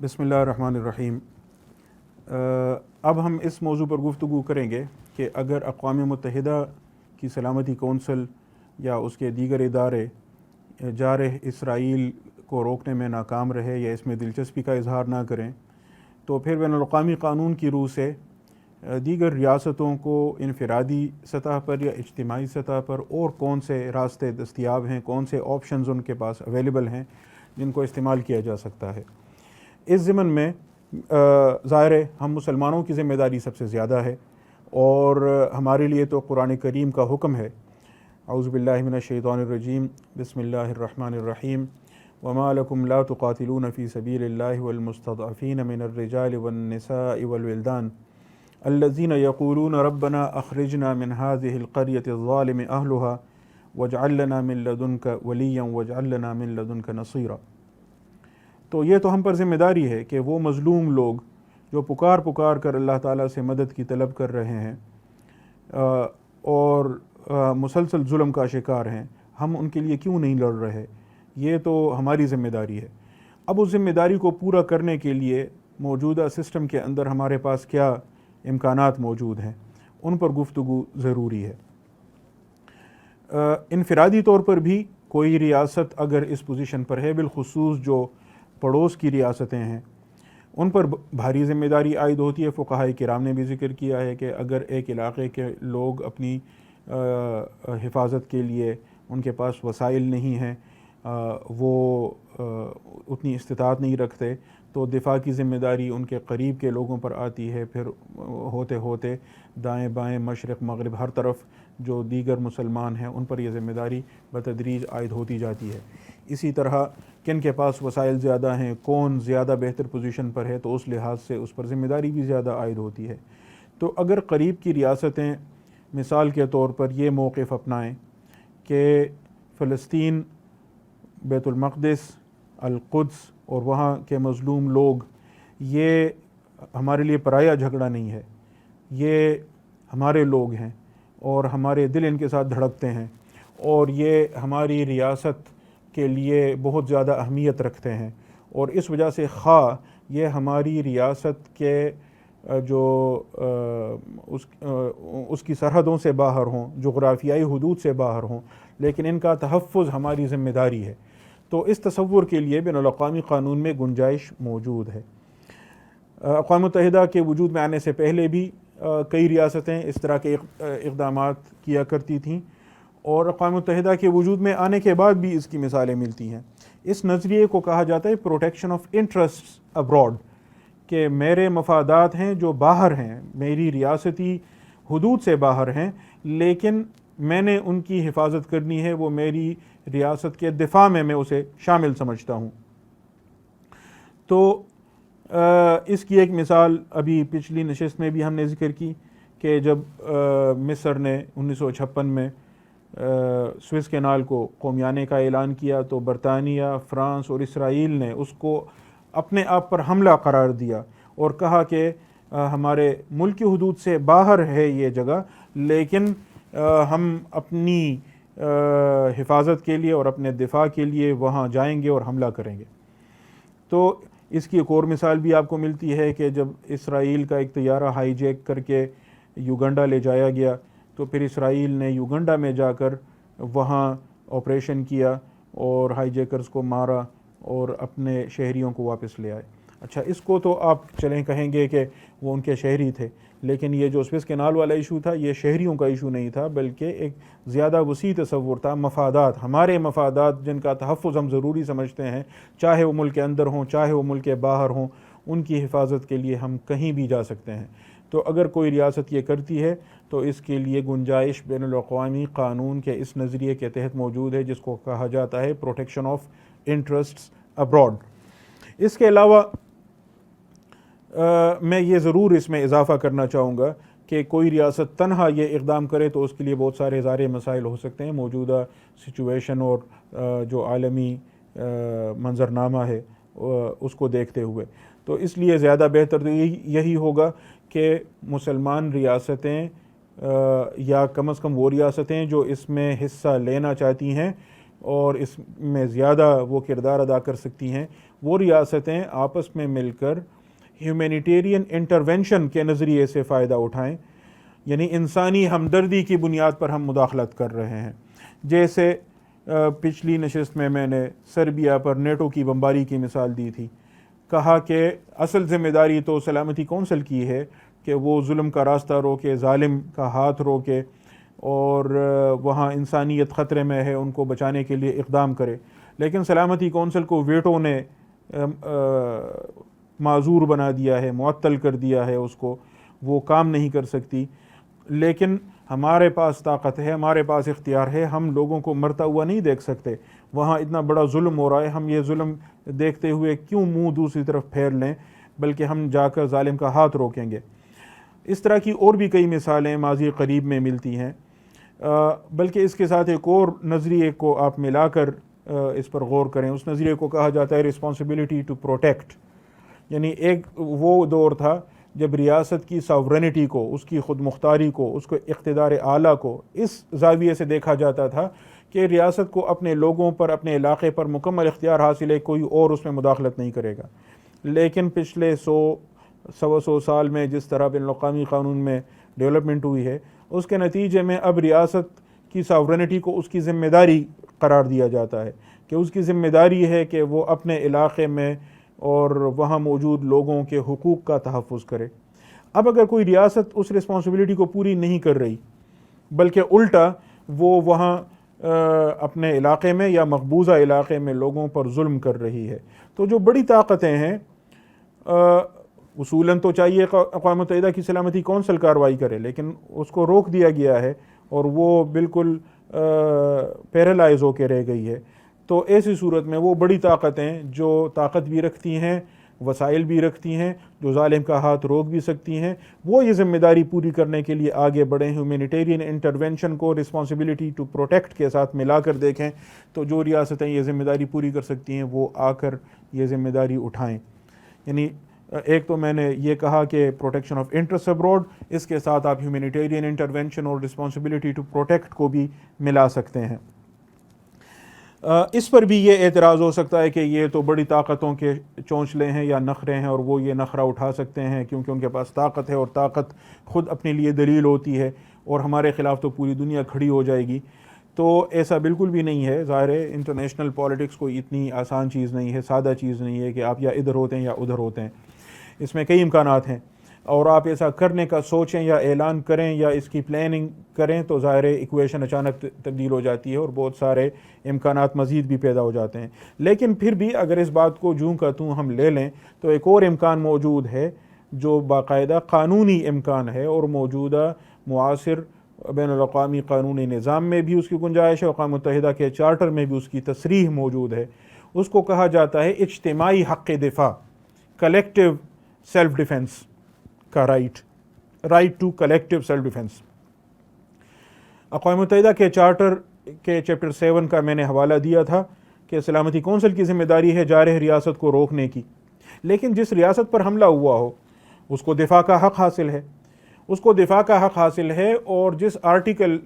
بسم اللہ الرحمن الرحیم۔ اب ہم اس موضوع پر گفتگو کریں گے کہ اگر اقوام متحدہ کی سلامتی کونسل یا اس کے دیگر ادارے جارح اسرائیل کو روکنے میں ناکام رہے یا اس میں دلچسپی کا اظہار نہ کریں، تو پھر بین الاقوامی قانون کی روح سے دیگر ریاستوں کو انفرادی سطح پر یا اجتماعی سطح پر اور کون سے راستے دستیاب ہیں، کون سے آپشنز ان کے پاس اویلیبل ہیں جن کو استعمال کیا جا سکتا ہے۔ اس ضمن میں ظاہر ہے ہم مسلمانوں کی ذمہ داری سب سے زیادہ ہے، اور ہمارے لیے تو قرآن کریم کا حکم ہے۔ اعوذ باللہ من الشیطان الرجیم، بسم اللہ الرحمن الرحیم۔ وما لکم لا تقاتلون فی سبیل اللہ والمستضعفین من الرجال والنساء والولدان الذین یقولون ربنا اخرجنا من هذه القریة الظالم اہلها واجعل لنا من لدنک ولیا واجعل لنا من لدنک نصیرا۔ تو یہ تو ہم پر ذمہ داری ہے کہ وہ مظلوم لوگ جو پکار کر اللہ تعالیٰ سے مدد کی طلب کر رہے ہیں اور مسلسل ظلم کا شکار ہیں، ہم ان کے لیے کیوں نہیں لڑ رہے؟ یہ تو ہماری ذمہ داری ہے۔ اب اس ذمہ داری کو پورا کرنے کے لیے موجودہ سسٹم کے اندر ہمارے پاس کیا امکانات موجود ہیں، ان پر گفتگو ضروری ہے۔ انفرادی طور پر بھی کوئی ریاست اگر اس پوزیشن پر ہے، بالخصوص جو پڑوس کی ریاستیں ہیں، ان پر بھاری ذمہ داری عائد ہوتی ہے۔ فقہائے کرام نے بھی ذکر کیا ہے کہ اگر ایک علاقے کے لوگ اپنی حفاظت کے لیے ان کے پاس وسائل نہیں ہیں، وہ اتنی استطاعت نہیں رکھتے، تو دفاع کی ذمہ داری ان کے قریب کے لوگوں پر آتی ہے۔ پھر ہوتے ہوتے دائیں بائیں مشرق مغرب ہر طرف جو دیگر مسلمان ہیں ان پر یہ ذمہ داری بتدریج عائد ہوتی جاتی ہے۔ اسی طرح کن کے پاس وسائل زیادہ ہیں، کون زیادہ بہتر پوزیشن پر ہے، تو اس لحاظ سے اس پر ذمہ داری بھی زیادہ عائد ہوتی ہے۔ تو اگر قریب کی ریاستیں مثال کے طور پر یہ موقف اپنائیں کہ فلسطین، بیت المقدس، القدس اور وہاں کے مظلوم لوگ، یہ ہمارے لیے پرایا جھگڑا نہیں ہے، یہ ہمارے لوگ ہیں اور ہمارے دل ان کے ساتھ دھڑکتے ہیں، اور یہ ہماری ریاست کے لیے بہت زیادہ اہمیت رکھتے ہیں، اور اس وجہ سے خواہ یہ ہماری ریاست کے جو اس کی سرحدوں سے باہر ہوں، جغرافیائی حدود سے باہر ہوں، لیکن ان کا تحفظ ہماری ذمہ داری ہے۔ تو اس تصور کے لیے بین الاقوامی قانون میں گنجائش موجود ہے۔ اقوام متحدہ کے وجود میں آنے سے پہلے بھی کئی ریاستیں اس طرح کے اقدامات کیا کرتی تھیں، اور اقوام متحدہ کے وجود میں آنے کے بعد بھی اس کی مثالیں ملتی ہیں۔ اس نظریے کو کہا جاتا ہے پروٹیکشن آف انٹرسٹس ابراڈ، کہ میرے مفادات ہیں جو باہر ہیں، میری ریاستی حدود سے باہر ہیں، لیکن میں نے ان کی حفاظت کرنی ہے، وہ میری ریاست کے دفاع میں اسے شامل سمجھتا ہوں۔ تو اس کی ایک مثال ابھی پچھلی نشست میں بھی ہم نے ذکر کی کہ جب مصر نے 1956 میں سوئس کینال کو قومیانے کا اعلان کیا، تو برطانیہ، فرانس اور اسرائیل نے اس کو اپنے آپ پر حملہ قرار دیا اور کہا کہ ہمارے ملک کی حدود سے باہر ہے یہ جگہ، لیکن ہم اپنی حفاظت کے لیے اور اپنے دفاع کے لیے وہاں جائیں گے اور حملہ کریں گے۔ تو اس کی ایک اور مثال بھی آپ کو ملتی ہے کہ جب اسرائیل کا ایک طیارہ ہائی جیک کر کے یوگنڈا لے جایا گیا، تو پھر اسرائیل نے یوگنڈا میں جا کر وہاں آپریشن کیا اور ہائی جیکرز کو مارا اور اپنے شہریوں کو واپس لے آئے۔ اچھا، اس کو تو آپ چلیں کہیں گے کہ وہ ان کے شہری تھے، لیکن یہ جو سوئس کینال والا ایشو تھا، یہ شہریوں کا ایشو نہیں تھا، بلکہ ایک زیادہ وسیع تصور تھا، مفادات، ہمارے مفادات جن کا تحفظ ہم ضروری سمجھتے ہیں، چاہے وہ ملک کے اندر ہوں چاہے وہ ملک کے باہر ہوں، ان کی حفاظت کے لیے ہم کہیں بھی جا سکتے ہیں۔ تو اگر کوئی ریاست یہ کرتی ہے تو اس کے لیے گنجائش بین الاقوامی قانون کے اس نظریے کے تحت موجود ہے، جس کو کہا جاتا ہے پروٹیکشن آف انٹرسٹس ابراڈ۔ اس کے علاوہ میں یہ ضرور اس میں اضافہ کرنا چاہوں گا کہ کوئی ریاست تنہا یہ اقدام کرے تو اس کے لیے بہت سارے ظاہری مسائل ہو سکتے ہیں، موجودہ سچویشن اور جو عالمی منظرنامہ ہے اس کو دیکھتے ہوئے۔ تو اس لیے زیادہ بہتر تو یہی ہوگا کہ مسلمان ریاستیں یا کم از کم وہ ریاستیں جو اس میں حصہ لینا چاہتی ہیں، اور اس میں زیادہ وہ کردار ادا کر سکتی ہیں، وہ ریاستیں آپس میں مل کر ہیومینیٹیرین انٹرونشن کے نظریے سے فائدہ اٹھائیں، یعنی انسانی ہمدردی کی بنیاد پر ہم مداخلت کر رہے ہیں۔ جیسے پچھلی نشست میں نے سربیا پر نیٹو کی بمباری کی مثال دی تھی، کہا کہ اصل ذمہ داری تو سلامتی کونسل کی ہے کہ وہ ظلم کا راستہ روکے، ظالم کا ہاتھ روکے، اور وہاں انسانیت خطرے میں ہے ان کو بچانے کے لیے اقدام کرے، لیکن سلامتی کونسل کو ویٹو نے معذور بنا دیا ہے، معطل کر دیا ہے اس کو، وہ کام نہیں کر سکتی۔ لیکن ہمارے پاس طاقت ہے، ہمارے پاس اختیار ہے، ہم لوگوں کو مرتا ہوا نہیں دیکھ سکتے، وہاں اتنا بڑا ظلم ہو رہا ہے، ہم یہ ظلم دیکھتے ہوئے کیوں منہ دوسری طرف پھیر لیں، بلکہ ہم جا کر ظالم کا ہاتھ روکیں گے۔ اس طرح کی اور بھی کئی مثالیں ماضی قریب میں ملتی ہیں، بلکہ اس کے ساتھ ایک اور نظریے کو آپ ملا کر اس پر غور کریں۔ اس نظریے کو کہا جاتا ہے رسپانسبلٹی ٹو پروٹیکٹ، یعنی ایک وہ دور تھا جب ریاست کی ساورنٹی کو، اس کی خود مختاری کو، اس کو اقتدار اعلیٰ کو اس زاویے سے دیکھا جاتا تھا کہ ریاست کو اپنے لوگوں پر، اپنے علاقے پر مکمل اختیار حاصل ہے، کوئی اور اس میں مداخلت نہیں کرے گا۔ لیکن پچھلے 100 سال میں جس طرح بین الاقوامی قانون میں ڈیولپمنٹ ہوئی ہے، اس کے نتیجے میں اب ریاست کی ساورنٹی کو اس کی ذمہ داری قرار دیا جاتا ہے کہ اس کی ذمہ داری ہے کہ وہ اپنے علاقے میں اور وہاں موجود لوگوں کے حقوق کا تحفظ کرے۔ اب اگر کوئی ریاست اس رسپانسبلٹی کو پوری نہیں کر رہی، بلکہ الٹا وہ وہاں اپنے علاقے میں یا مقبوضہ علاقے میں لوگوں پر ظلم کر رہی ہے، تو جو بڑی طاقتیں ہیں، اصولاً تو چاہیے اقوام متحدہ کی سلامتی کونسل کارروائی کرے، لیکن اس کو روک دیا گیا ہے اور وہ بالکل پیرالائز ہو کے رہ گئی ہے۔ تو ایسی صورت میں وہ بڑی طاقتیں جو طاقت بھی رکھتی ہیں، وسائل بھی رکھتی ہیں، جو ظالم کا ہاتھ روک بھی سکتی ہیں، وہ یہ ذمہ داری پوری کرنے کے لیے آگے بڑھیں، ہیومینیٹیرین انٹرونشن کو رسپانسبلٹی ٹو پروٹیکٹ کے ساتھ ملا کر دیکھیں، تو جو ریاستیں یہ ذمہ داری پوری کر سکتی ہیں وہ آ کر یہ ذمہ داری اٹھائیں۔ یعنی ایک تو میں نے یہ کہا کہ پروٹیکشن آف انٹرسٹ ابراڈ، اس کے ساتھ آپ ہیومینیٹیرین انٹرونشن اور رسپانسبلٹی ٹو پروٹیکٹ کو بھی ملا سکتے ہیں۔ اس پر بھی یہ اعتراض ہو سکتا ہے کہ یہ تو بڑی طاقتوں کے چونچلے ہیں یا نخرے ہیں، اور وہ یہ نخرہ اٹھا سکتے ہیں کیونکہ ان کے پاس طاقت ہے، اور طاقت خود اپنے لیے دلیل ہوتی ہے، اور ہمارے خلاف تو پوری دنیا کھڑی ہو جائے گی۔ تو ایسا بالکل بھی نہیں ہے۔ ظاہر ہے انٹرنیشنل پالیٹکس کوئی اتنی آسان چیز نہیں ہے، سادہ چیز نہیں ہے کہ آپ یا ادھر ہوتے ہیں یا ادھر ہوتے ہیں، اس میں کئی امکانات ہیں، اور آپ ایسا کرنے کا سوچیں یا اعلان کریں یا اس کی پلاننگ کریں تو ظاہر ایکویشن اچانک تبدیل ہو جاتی ہے اور بہت سارے امکانات مزید بھی پیدا ہو جاتے ہیں۔ لیکن پھر بھی اگر اس بات کو جوں کا توں ہم لے لیں تو ایک اور امکان موجود ہے جو باقاعدہ قانونی امکان ہے، اور موجودہ معاصر بین الاقوامی قانونی نظام میں بھی اس کی گنجائش ہے، اقوام متحدہ کے چارٹر میں بھی اس کی تصریح موجود ہے۔ اس کو کہا جاتا ہے اجتماعی حق دفاع، کلیکٹیو سیلف ڈیفنس کا right to collective self defence. اقوام متحدہ کے چارٹر کے چیپٹر 7 کا میں نے حوالہ دیا تھا کہ سلامتی کونسل کی ذمہ داری ہے جارح ریاست کو روکنے کی، لیکن جس ریاست پر حملہ ہوا ہو اس کو دفاع کا حق حاصل ہے، اس کو دفاع کا حق حاصل ہے، اور جس آرٹیکل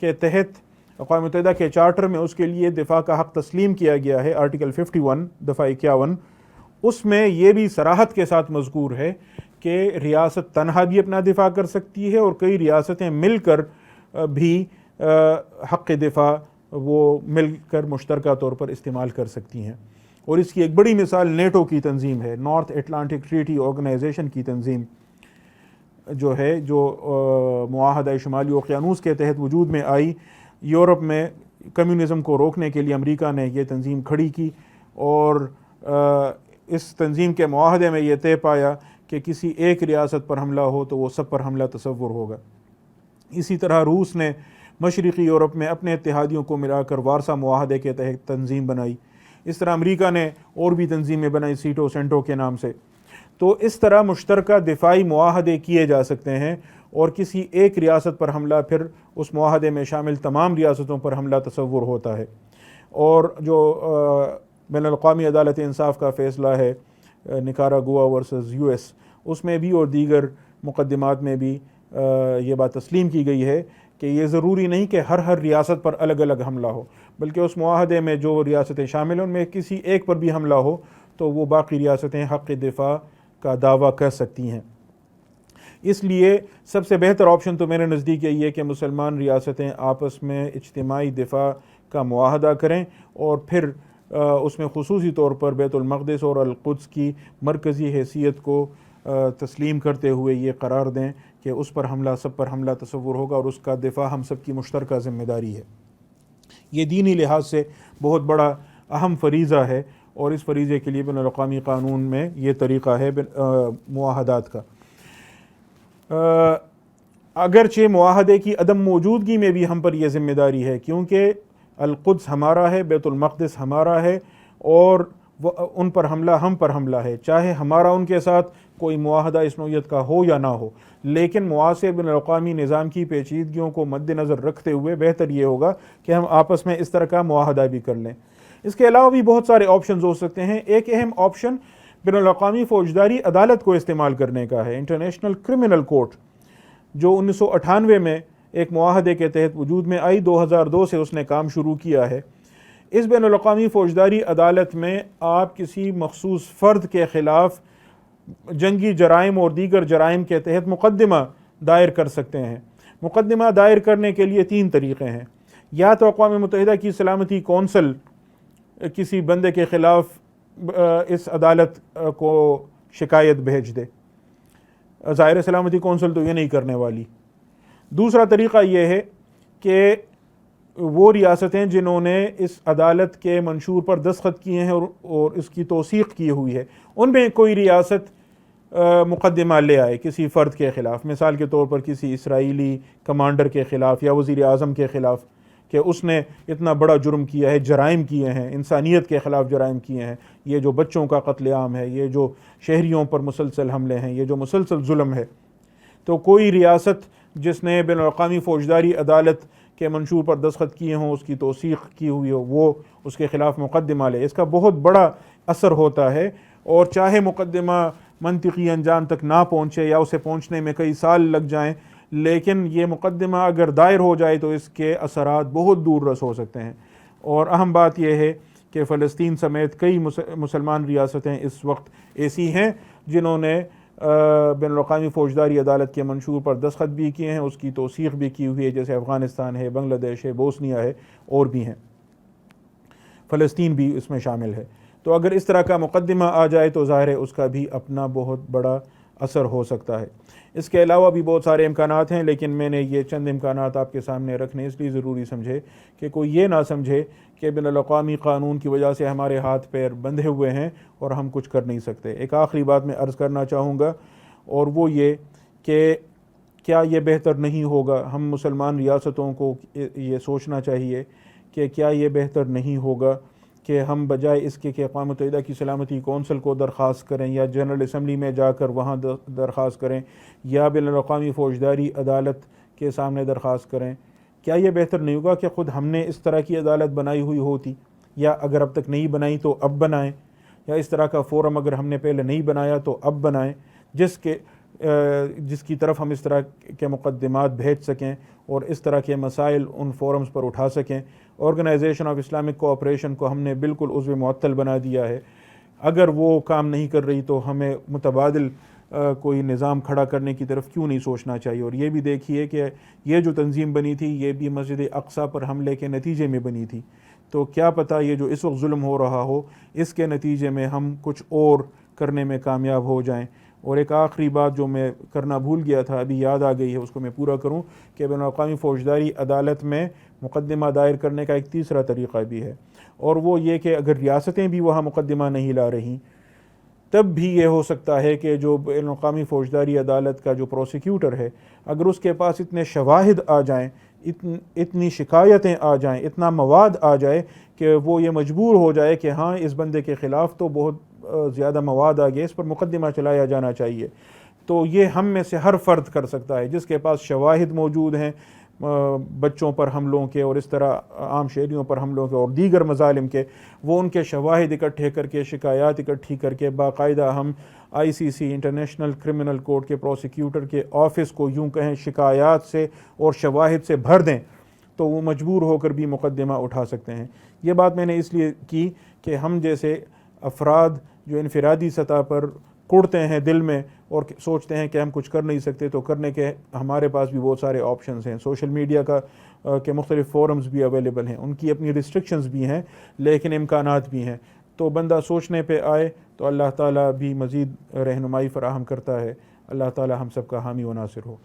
کے تحت اقوام متحدہ کے چارٹر میں اس کے لیے دفاع کا حق تسلیم کیا گیا ہے، آرٹیکل 51 دفعہ 51، اس میں یہ بھی صراحت کے ساتھ مذکور ہے کہ ریاست تنہا بھی اپنا دفاع کر سکتی ہے، اور کئی ریاستیں مل کر بھی حق دفاع وہ مل کر مشترکہ طور پر استعمال کر سکتی ہیں۔ اور اس کی ایک بڑی مثال نیٹو کی تنظیم ہے، نارتھ اٹلانٹک ٹریٹی آرگنائزیشن کی تنظیم جو ہے، جو معاہدہ شمالی اوقیانوس کے تحت وجود میں آئی۔ یورپ میں کمیونزم کو روکنے کے لیے امریکہ نے یہ تنظیم کھڑی کی، اور اس تنظیم کے معاہدے میں یہ طے پایا کہ کسی ایک ریاست پر حملہ ہو تو وہ سب پر حملہ تصور ہوگا۔ اسی طرح روس نے مشرقی یورپ میں اپنے اتحادیوں کو ملا کر وارسا معاہدے کے تحت تنظیم بنائی۔ اس طرح امریکہ نے اور بھی تنظیمیں بنائی سیٹو سینٹو کے نام سے۔ تو اس طرح مشترکہ دفاعی معاہدے کیے جا سکتے ہیں، اور کسی ایک ریاست پر حملہ پھر اس معاہدے میں شامل تمام ریاستوں پر حملہ تصور ہوتا ہے۔ اور جو بین الاقوامی عدالت انصاف کا فیصلہ ہے نکاراگوا ورسز US، اس میں بھی اور دیگر مقدمات میں بھی یہ بات تسلیم کی گئی ہے کہ یہ ضروری نہیں کہ ہر ریاست پر الگ الگ حملہ ہو، بلکہ اس معاہدے میں جو ریاستیں شامل ہیں ان میں کسی ایک پر بھی حملہ ہو تو وہ باقی ریاستیں حق دفاع کا دعویٰ کر سکتی ہیں۔ اس لیے سب سے بہتر آپشن تو میرے نزدیک یہی ہے کہ مسلمان ریاستیں آپس میں اجتماعی دفاع کا معاہدہ کریں اور پھر اس میں خصوصی طور پر بیت المقدس اور القدس کی مرکزی حیثیت کو تسلیم کرتے ہوئے یہ قرار دیں کہ اس پر حملہ سب پر حملہ تصور ہوگا اور اس کا دفاع ہم سب کی مشترکہ ذمہ داری ہے۔ یہ دینی لحاظ سے بہت بڑا اہم فریضہ ہے اور اس فریضے کے لیے بین الاقوامی قانون میں یہ طریقہ ہے معاہدات کا۔ اگرچہ معاہدے کی عدم موجودگی میں بھی ہم پر یہ ذمہ داری ہے، کیونکہ القدس ہمارا ہے، بیت المقدس ہمارا ہے اور ان پر حملہ ہم پر حملہ ہے، چاہے ہمارا ان کے ساتھ کوئی معاہدہ اس نوعیت کا ہو یا نہ ہو۔ لیکن معاصر بین الاقوامی نظام کی پیچیدگیوں کو مد نظر رکھتے ہوئے بہتر یہ ہوگا کہ ہم آپس میں اس طرح کا معاہدہ بھی کر لیں۔ اس کے علاوہ بھی بہت سارے آپشنز ہو سکتے ہیں۔ ایک اہم آپشن بین الاقوامی فوجداری عدالت کو استعمال کرنے کا ہے، انٹرنیشنل کرمنل کورٹ، جو 1998 میں ایک معاہدے کے تحت وجود میں آئی، 2002 سے اس نے کام شروع کیا ہے۔ اس بین الاقوامی فوجداری عدالت میں آپ کسی مخصوص فرد کے خلاف جنگی جرائم اور دیگر جرائم کے تحت مقدمہ دائر کر سکتے ہیں۔ مقدمہ دائر کرنے کے لیے 3 طریقے ہیں۔ یا تو اقوام متحدہ کی سلامتی کونسل کسی بندے کے خلاف اس عدالت کو شکایت بھیج دے، ظاہر سلامتی کونسل تو یہ نہیں کرنے والی۔ دوسرا طریقہ یہ ہے کہ وہ ریاستیں جنہوں نے اس عدالت کے منشور پر دستخط کیے ہیں اور اس کی توثیق کی ہوئی ہے، ان میں کوئی ریاست مقدمہ لے آئے کسی فرد کے خلاف، مثال کے طور پر کسی اسرائیلی کمانڈر کے خلاف یا وزیر اعظم کے خلاف، کہ اس نے اتنا بڑا جرم کیا ہے، جرائم کیے ہیں، انسانیت کے خلاف جرائم کیے ہیں، یہ جو بچوں کا قتل عام ہے، یہ جو شہریوں پر مسلسل حملے ہیں، یہ جو مسلسل ظلم ہے۔ تو کوئی ریاست جس نے بین الاقوامی فوجداری عدالت کے منشور پر دستخط کیے ہوں، اس کی توثیق کی ہوئی ہو، وہ اس کے خلاف مقدمہ لے۔ اس کا بہت بڑا اثر ہوتا ہے، اور چاہے مقدمہ منطقی انجام تک نہ پہنچے یا اسے پہنچنے میں کئی سال لگ جائیں، لیکن یہ مقدمہ اگر دائر ہو جائے تو اس کے اثرات بہت دور رس ہو سکتے ہیں۔ اور اہم بات یہ ہے کہ فلسطین سمیت کئی مسلمان ریاستیں اس وقت ایسی ہیں جنہوں نے بین الاقوامی فوجداری عدالت کے منشور پر دستخط بھی کیے ہیں، اس کی توثیق بھی کی ہوئی ہے، جیسے افغانستان ہے، بنگلہ دیش ہے، بوسنیا ہے، اور بھی ہیں، فلسطین بھی اس میں شامل ہے۔ تو اگر اس طرح کا مقدمہ آ جائے تو ظاہر ہے اس کا بھی اپنا بہت بڑا اثر ہو سکتا ہے۔ اس کے علاوہ بھی بہت سارے امکانات ہیں، لیکن میں نے یہ چند امکانات آپ کے سامنے رکھنے اس لیے ضروری سمجھے کہ کوئی یہ نہ سمجھے کہ بین الاقوامی قانون کی وجہ سے ہمارے ہاتھ پیر بندھے ہوئے ہیں اور ہم کچھ کر نہیں سکتے۔ ایک آخری بات میں عرض کرنا چاہوں گا، اور وہ یہ کہ کیا یہ بہتر نہیں ہوگا، ہم مسلمان ریاستوں کو یہ سوچنا چاہیے کہ کیا یہ بہتر نہیں ہوگا کہ ہم بجائے اس کے کہ اقوام متحدہ کی سلامتی کونسل کو درخواست کریں یا جنرل اسمبلی میں جا کر وہاں درخواست کریں یا بین الاقوامی فوجداری عدالت کے سامنے درخواست کریں، کیا یہ بہتر نہیں ہوگا کہ خود ہم نے اس طرح کی عدالت بنائی ہوئی ہوتی، یا اگر اب تک نہیں بنائی تو اب بنائیں، یا اس طرح کا فورم اگر ہم نے پہلے نہیں بنایا تو اب بنائیں جس کی طرف ہم اس طرح کے مقدمات بھیج سکیں اور اس طرح کے مسائل ان فورمز پر اٹھا سکیں۔ آرگنائزیشن آف اسلامک کوآپریشن کو ہم نے بالکل عضو معطل بنا دیا ہے، اگر وہ کام نہیں کر رہی تو ہمیں متبادل کوئی نظام کھڑا کرنے کی طرف کیوں نہیں سوچنا چاہیے۔ اور یہ بھی دیکھیے کہ یہ جو تنظیم بنی تھی یہ بھی مسجد اقصیٰ پر حملے کے نتیجے میں بنی تھی، تو کیا پتہ یہ جو اس وقت ظلم ہو رہا ہو اس کے نتیجے میں ہم کچھ اور کرنے میں کامیاب ہو جائیں۔ اور ایک آخری بات جو میں کرنا بھول گیا تھا، ابھی یاد آ گئی ہے، اس کو میں پورا کروں کہ بین الاقوامی فوجداری عدالت میں مقدمہ دائر کرنے کا ایک تیسرا طریقہ بھی ہے، اور وہ یہ کہ اگر ریاستیں بھی وہاں مقدمہ نہیں لا رہی تب بھی یہ ہو سکتا ہے کہ جو بین الاقوامی فوجداری عدالت کا جو پروسیکیوٹر ہے، اگر اس کے پاس اتنے شواہد آ جائیں، اتنی شکایتیں آ جائیں، اتنا مواد آ جائے کہ وہ یہ مجبور ہو جائے کہ ہاں اس بندے کے خلاف تو بہت زیادہ مواد آ گیا، اس پر مقدمہ چلایا جانا چاہیے، تو یہ ہم میں سے ہر فرد کر سکتا ہے جس کے پاس شواہد موجود ہیں، بچوں پر حملوں کے اور اس طرح عام شہریوں پر حملوں کے اور دیگر مظالم کے، وہ ان کے شواہد اکٹھے کر کے، شکایات اکٹھی کر کے باقاعدہ ہم ICC انٹرنیشنل کرمنل کورٹ کے پروسیکیوٹر کے آفس کو یوں کہیں شکایات سے اور شواہد سے بھر دیں تو وہ مجبور ہو کر بھی مقدمہ اٹھا سکتے ہیں۔ یہ بات میں نے اس لیے کی کہ ہم جیسے افراد جو انفرادی سطح پر کڑتے ہیں دل میں اور سوچتے ہیں کہ ہم کچھ کر نہیں سکتے، تو کرنے کے ہمارے پاس بھی بہت سارے آپشنز ہیں۔ سوشل میڈیا کے مختلف فورمز بھی اویلیبل ہیں، ان کی اپنی ریسٹرکشنز بھی ہیں لیکن امکانات بھی ہیں، تو بندہ سوچنے پہ آئے تو اللہ تعالیٰ بھی مزید رہنمائی فراہم کرتا ہے۔ اللہ تعالیٰ ہم سب کا حامی و ناصر ہو۔